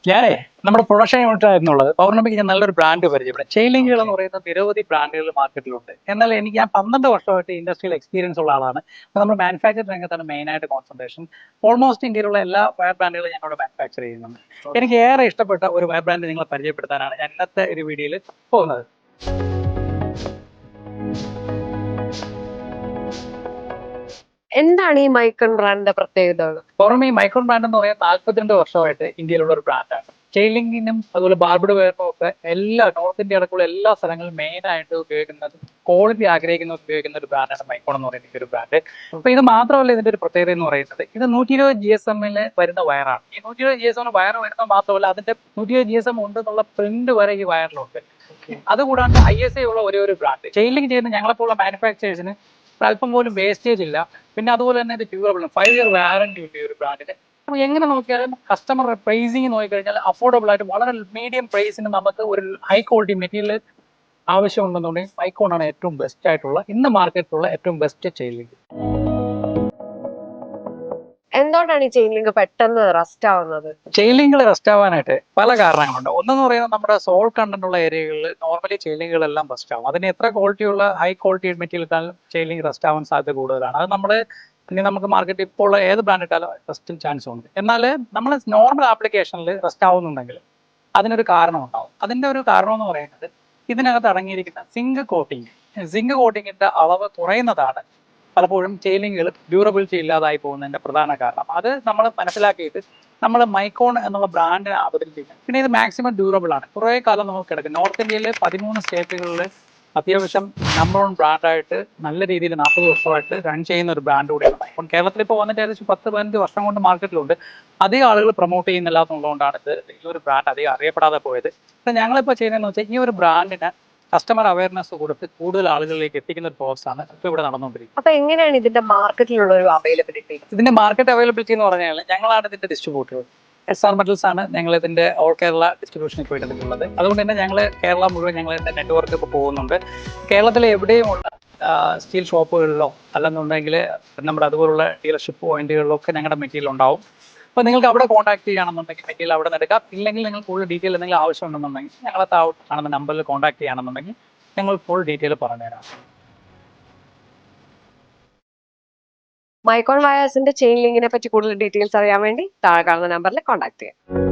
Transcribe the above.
ഞാനേ നമ്മുടെ production unit ആയിരുന്നുള്ളത് പൗർണമിക്ക് ഞാൻ നല്ലൊരു ബ്രാൻഡ് പരിചയപ്പെടും. ചെയിൻ ലിങ്കുകൾ എന്ന് പറയുന്ന നിരവധി ബ്രാൻഡുകൾ മാർക്കറ്റിലുണ്ട്. എന്നാൽ ഞാൻ 12 വർഷമായിട്ട് ഇൻഡസ്ട്രിയൽ എക്സ്പീരിയൻസ് ഉള്ള ആളാണ്. അപ്പോൾ നമ്മൾ മാനുഫാക്ചറിംഗ് രംഗത്താണ് മെയിനായിട്ട് കോൺസെൻട്രേഷൻ. ഓൾമോസ്റ്റ് ഇന്ത്യയിലുള്ള എല്ലാ വയർ ബ്രാൻഡുകളും ഞങ്ങളോട് മാനുഫാക്ചർ ചെയ്യുന്നുണ്ട്. എനിക്ക് ഏറെ ഇഷ്ടപ്പെട്ട ഒരു വയർ ബ്രാൻഡ് നിങ്ങളെ പരിചയപ്പെടുത്താനാണ് ഞാൻ ഇന്നത്തെ ഒരു വീഡിയോയിൽ പോകുന്നത്. എന്താണ് ഈ മൈക്കൺ ബ്രാൻഡിന്റെ പ്രത്യേകതകൾ? പുറമെ ഈ മൈക്രോൺ ബ്രാൻഡ് എന്ന് പറയാൻ 42 വർഷമായിട്ട് ഇന്ത്യയിലുള്ള ഒരു ബ്രാൻഡാണ്. ചെയിലിംഗിനും അതുപോലെ ബാർബിഡ് വെയറിനും ഒക്കെ എല്ലാ നോർത്ത് ഇന്ത്യ അടക്കമുള്ള എല്ലാ സ്ഥലങ്ങളിലും മെയിൻ ആയിട്ട് ഉപയോഗിക്കുന്നത്, ക്വാളിറ്റി ആഗ്രഹിക്കുന്നവർ ഉപയോഗിക്കുന്ന ഒരു ബ്രാൻഡാണ് മൈക്കോൺ എന്ന് പറയുന്ന ഒരു ബ്രാൻഡ്. അപ്പൊ ഇത് മാത്രമല്ല, ഇതിന്റെ ഒരു പ്രത്യേകത എന്ന് പറയുന്നത് ഇത് 120 GSM വരുന്ന വയറാണ്. ഈ 120 GSM വയർ വരുന്നത് മാത്രമല്ല, അതിന്റെ 120 GSM ഉണ്ടെന്നുള്ള പ്രിന്റ് വരെ ഈ വയറിലുണ്ട്. അതുകൂടാണ്ട് ISA ഉള്ള ഒരു ബ്രാൻഡ്. ചെയിലിംഗ് ചെയ്യുന്ന ഞങ്ങളെപ്പോലുള്ള മാനുഫാക്ചേഴ്സിന് അല്പം പോലും വേസ്റ്റേജ് ഇല്ല. പിന്നെ അതുപോലെ തന്നെ ഇത് ഡ്യൂറബിൾ, 5 ഇയർ വാറന്റി ഉണ്ട് ഈ ഒരു ബ്രാൻഡിന്. അപ്പൊ എങ്ങനെ നോക്കിയാലും കസ്റ്റമർ പ്രൈസിങ് നോക്കിക്കഴിഞ്ഞാൽ അഫോർഡബിൾ ആയിട്ട് വളരെ മീഡിയം പ്രൈസിന് നമുക്ക് ഒരു ഹൈ ക്വാളിറ്റി മെറ്റീരിയൽ ആവശ്യമുണ്ടെന്നുണ്ടെങ്കിൽ മൈക്കോൺ ആണ് ഏറ്റവും ബെസ്റ്റ് ആയിട്ടുള്ള ഇന്ന് മാർക്കറ്റിലുള്ള ഏറ്റവും ബെസ്റ്റ് ചെയിലിംഗ്. എന്തുകൊണ്ടാണ് ഈ ചെയിൻ ലിങ്ക് പെട്ടെന്ന് റസ്റ്റ് ആവുന്നത്? ചെയിലിംഗുകൾ റസ്റ്റ് ആവാനായിട്ട് പല കാരണങ്ങളുണ്ട്. ഒന്നെന്ന് പറയുന്നത് നമ്മുടെ സോൾ കണ്ടന്റ് ഉള്ള ഏരിയകളിൽ നോർമലി ചെയിലിംഗുകളെല്ലാം റസ്റ്റ് ആവും. അതിന് എത്ര ക്വാളിറ്റിയുള്ള ഹൈ ക്വാളിറ്റി മെറ്റീരിയൽ ചെയിലിംഗ് റസ്റ്റ് ആവാൻ സാധ്യത കൂടുതലാണ്. അത് നമ്മൾ ഇനി നമുക്ക് മാർക്കറ്റ് ഇപ്പോൾ ഉള്ള ഏത് ബ്രാൻഡ് ഇട്ടാലും റസ്റ്റ് ചാൻസ് ഉണ്ട്. എന്നാൽ നമ്മൾ നോർമൽ ആപ്ലിക്കേഷനിൽ റസ്റ്റ് ആവുന്നുണ്ടെങ്കിൽ അതിനൊരു കാരണം ഉണ്ടാവും. അതിന്റെ ഒരു കാരണം എന്ന് പറയുന്നത് ഇതിനകത്ത് അടങ്ങിയിരിക്കുന്ന സിങ്ക് കോട്ടിങ്ങിന്റെ അളവ് കുറയുന്നതാണ് പലപ്പോഴും ചെയിലിംഗുകൾ ഡ്യൂറബിലിറ്റി ഇല്ലാതായി പോകുന്നതിന്റെ പ്രധാന കാരണം. അത് നമ്മൾ മനസ്സിലാക്കിയിട്ട് നമ്മൾ മൈക്കോൺ എന്നുള്ള ബ്രാൻഡിനെ അവതരിപ്പിക്കണം. പിന്നെ ഇത് മാക്സിമം ഡ്യൂറബിൾ ആണ്, കുറേ കാലം നമുക്ക് കിടക്കും. നോർത്ത് ഇന്ത്യയിലെ 13 സ്റ്റേറ്റുകളിൽ അത്യാവശ്യം നമ്പർ 1 ബ്രാൻഡായിട്ട് നല്ല രീതിയിൽ 40 വർഷമായിട്ട് റൺ ചെയ്യുന്ന ഒരു ബ്രാൻഡ് കൂടിയാണ് മൈക്കോൺ. കേരളത്തിൽ ഇപ്പോൾ വന്നിട്ട് ഏകദേശം 10-15 വർഷം കൊണ്ട് മാർക്കറ്റിലുണ്ട്. അധികം ആളുകൾ പ്രൊമോട്ട് ചെയ്യുന്നില്ല എന്നുള്ളതുകൊണ്ടാണ് ഈ ഒരു ബ്രാൻഡ് അധികം അറിയപ്പെടാതെ പോയത്. പക്ഷേ ഞങ്ങളിപ്പോൾ ചെയ്യുന്നതെന്ന് വെച്ചാൽ ഈ ഒരു ബ്രാൻഡിന് കസ്റ്റമർ അവയർനെസ് കൊടുത്ത് കൂടുതൽ ആളുകളിലേക്ക് എത്തിക്കുന്ന ഒരു പ്രോസസ്സാണ് ഇപ്പോൾ ഇവിടെ നടന്നുകൊണ്ടിരിക്കുന്നത്. അപ്പൊ എങ്ങനെയാണ് ഇതിന്റെ മാർക്കറ്റിലുള്ള ഒരു അവൈലബിലിറ്റി? ഇതിന്റെ മാർക്കറ്റ് അവൈലബിലിറ്റി എന്ന് പറഞ്ഞാൽ ഞങ്ങളാണ് ഇതിന്റെ ഡിസ്ട്രിബ്യൂട്ടർ. SR മെറ്റൽസ് ആണ് ഞങ്ങൾ ഇതിന്റെ ഓൾ കേരള ഡിസ്ട്രിബ്യൂഷനിൽ പോയിട്ടുള്ളത്. അതുകൊണ്ട് തന്നെ ഞങ്ങൾ കേരള മുഴുവൻ ഞങ്ങൾ ഇതിന്റെ നെറ്റ്വർക്ക് ഇപ്പോൾ പോകുന്നുണ്ട്. കേരളത്തിലെ എവിടെയുമുള്ള സ്റ്റീൽ ഷോപ്പുകളിലോ അല്ലെന്നുണ്ടെങ്കിൽ നമ്മുടെ അതുപോലുള്ള ഡീലർഷിപ്പ് പോയിന്റുകളിലോ ഒക്കെ ഞങ്ങളുടെ മെറ്റീരിയൽ ഉണ്ടാവും. അപ്പോൾ നിങ്ങൾക്ക് അവിടെ കോൺടാക്ട് ചെയ്യുകയാണെന്നുണ്ടെങ്കിൽ മെറ്റീരിയൽ അവിടെ നിന്ന് എടുക്കാം. ഇല്ലെങ്കിൽ നിങ്ങൾ കൂടുതൽ ഡീറ്റെയിൽ എന്തെങ്കിലും ആവശ്യമുണ്ടെന്നുണ്ടെങ്കിൽ ഞങ്ങളെ കാണുന്ന നമ്പറിൽ കോൺടാക്ട് ചെയ്യുകയാണെന്നുണ്ടെങ്കിൽ ഞങ്ങൾ ഫുൾ ഡീറ്റെയിൽ പറഞ്ഞുതരാം. മൈക്കോൺ വയേഴ്സിന്റെ ചെയിൻ ലിങ്കിനെ പറ്റി കൂടുതൽ ഡീറ്റെയിൽസ് അറിയാൻ വേണ്ടി താഴെ കാണുന്ന നമ്പറിൽ കോൺടാക്ട് ചെയ്യാം.